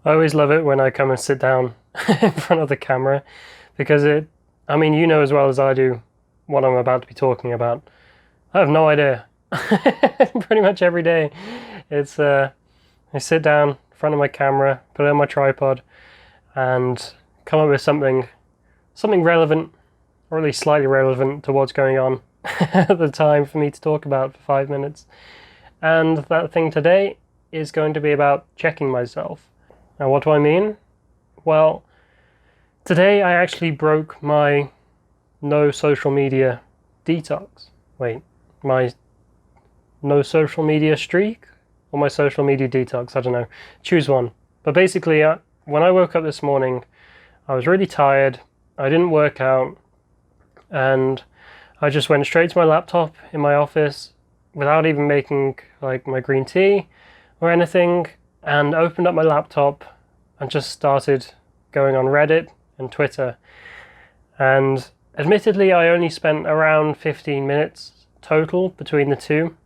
I always love it when I come and sit down in front of the camera because I mean, you know as well as I do what I'm about to be talking about. I have no idea. Pretty much every day. It's, I sit down in front of my camera, put it on my tripod, and come up with something relevant, or at least slightly relevant to what's going on at the time for me to talk about for 5 minutes. And that thing today is going to be about checking myself. Now, what do I mean? Well, today I actually broke my no social media detox. Wait, my no social media streak or my social media detox? I don't know. Choose one. But basically, when I woke up this morning, I was really tired. I didn't work out, and I just went straight to my laptop in my office without even making like my green tea or anything, and opened up my laptop and just started going on Reddit and Twitter. And admittedly, I only spent around 15 minutes total between the two.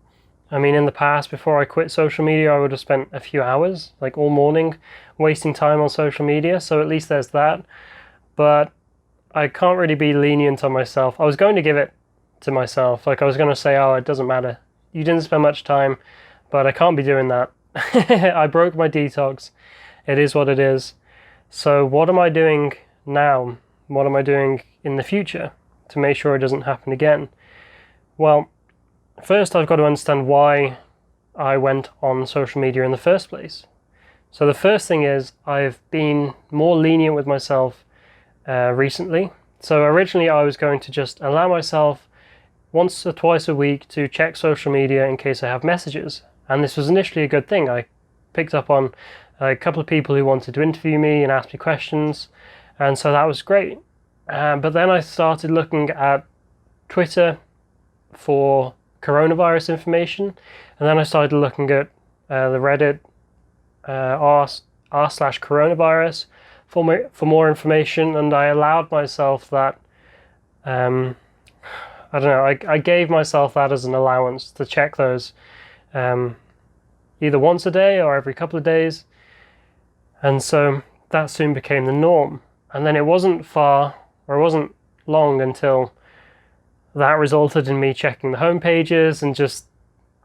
I mean, in the past, before I quit social media, I would have spent a few hours, like all morning, wasting time on social media, so at least there's that. But I can't really be lenient on myself. I was going to give it to myself, like I was going to say, oh, it doesn't matter. You didn't spend much time, but I can't be doing that. I broke my detox. It is what it is. So what am I doing now? What am I doing in the future to make sure it doesn't happen again? Well, first I've got to understand why I went on social media in the first place. So the first thing is I've been more lenient with myself recently. So originally I was going to just allow myself once or twice a week to check social media in case I have messages. And this was initially a good thing. I picked up on a couple of people who wanted to interview me and ask me questions, and so that was great. But then I started looking at Twitter for coronavirus information, and then I started looking at the Reddit r/coronavirus for more information, and I allowed myself that, I don't know, I gave myself that as an allowance to check those either once a day or every couple of days. And so that soon became the norm. And then it wasn't long until that resulted in me checking the home pages, and just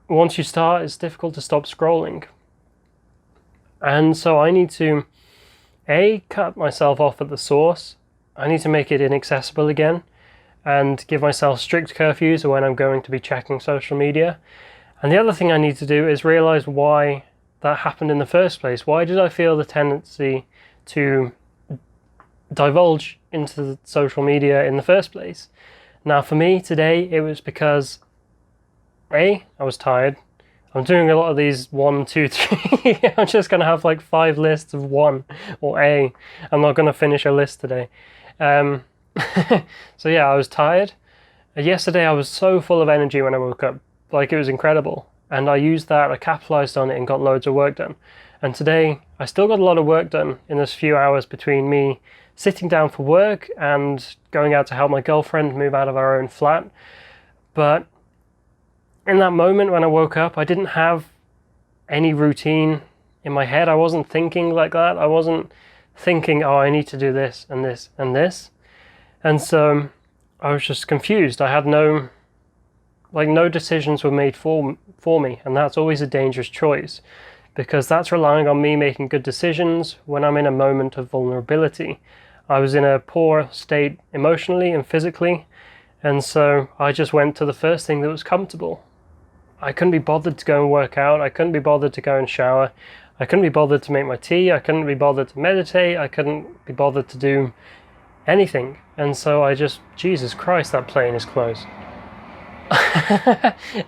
once you start, it's difficult to stop scrolling. And so I need to cut myself off at the source. I need to make it inaccessible again and give myself strict curfews of when I'm going to be checking social media. And the other thing I need to do is realize why that happened in the first place. Why did I feel the tendency to divulge into social media in the first place? Now for me today, it was because I was tired. I'm doing a lot of these 1, 2, 3. I'm just going to have like 5 lists of 1 or A. I'm not going to finish a list today. So yeah, I was tired. Yesterday I was so full of energy when I woke up. Like, it was incredible. And I used that, I capitalized on it and got loads of work done. And today I still got a lot of work done in this few hours between me sitting down for work and going out to help my girlfriend move out of our own flat. But in that moment when I woke up, I didn't have any routine in my head. I wasn't thinking like that. I wasn't thinking, oh, I need to do this and this and this. And so I was just confused. I had no decisions were made for me. And that's always a dangerous choice, because that's relying on me making good decisions when I'm in a moment of vulnerability. I was in a poor state emotionally and physically, and so I just went to the first thing that was comfortable. I couldn't be bothered to go and work out. I couldn't be bothered to go and shower. I couldn't be bothered to make my tea. I couldn't be bothered to meditate. I couldn't be bothered to do anything. And so I just, Jesus Christ, that plane is closed.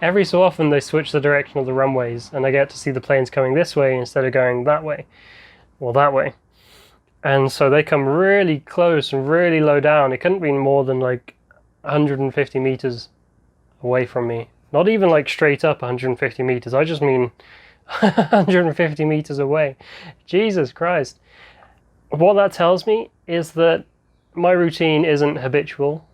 Every so often they switch the direction of the runways, and I get to see the planes coming this way instead of going that way or that way. And so they come really close and really low down. It couldn't be more than like 150 meters away from me. Not even like straight up 150 meters. I just mean 150 meters away. Jesus Christ. What that tells me is that my routine isn't habitual.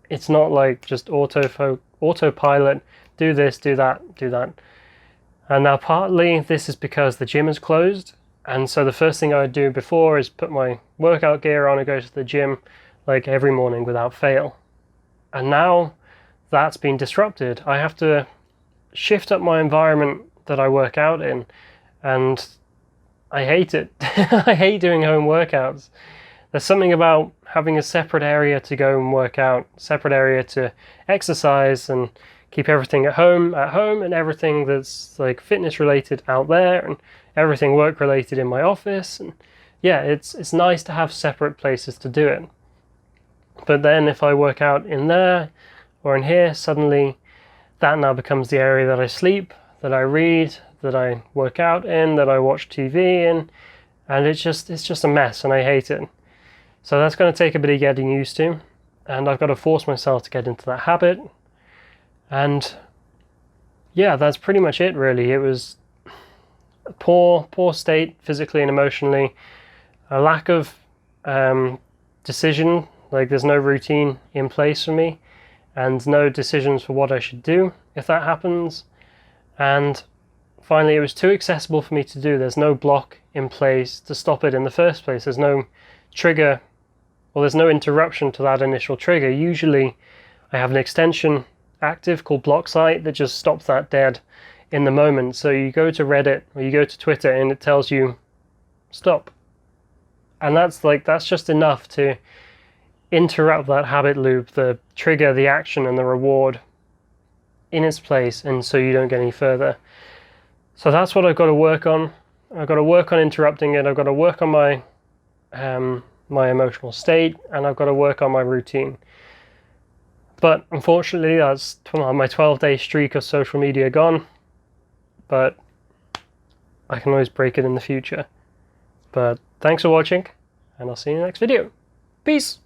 It's not like just autopilot, do this, do that, do that. And now partly this is because the gym is closed, And so the first thing I would do before is put my workout gear on and go to the gym like every morning without fail. And now that's been disrupted. I have to shift up my environment that I work out in, and I hate it. I hate doing home workouts. There's something about having a separate area to go and work out, separate area to exercise, and keep everything at home, and everything that's like fitness related out there, and everything work related in my office. And yeah, it's nice to have separate places to do it. But then if I work out in there or in here, suddenly that now becomes the area that I sleep, that I read, that I work out in, that I watch TV in, and it's just a mess, and I hate it. So that's going to take a bit of getting used to, and I've got to force myself to get into that habit. And yeah, that's pretty much it really. It was a poor state physically and emotionally, a lack of decision, like there's no routine in place for me, and no decisions for what I should do if that happens. And finally, it was too accessible for me to do. There's no block in place to stop it in the first place. There's no trigger, or there's no interruption to that initial trigger. Usually I have an extension active called block site that just stops that dead in the moment. So you go to Reddit or you go to Twitter and it tells you stop. And that's just enough to interrupt that habit loop, the trigger, the action and the reward in its place, and so you don't get any further. So that's what I've got to work on. I've got to work on interrupting it. I've got to work on my my emotional state, and I've got to work on my routine. But unfortunately, that's my 12-day streak of social media gone. But I can always break it in the future. But thanks for watching, and I'll see you in the next video. Peace!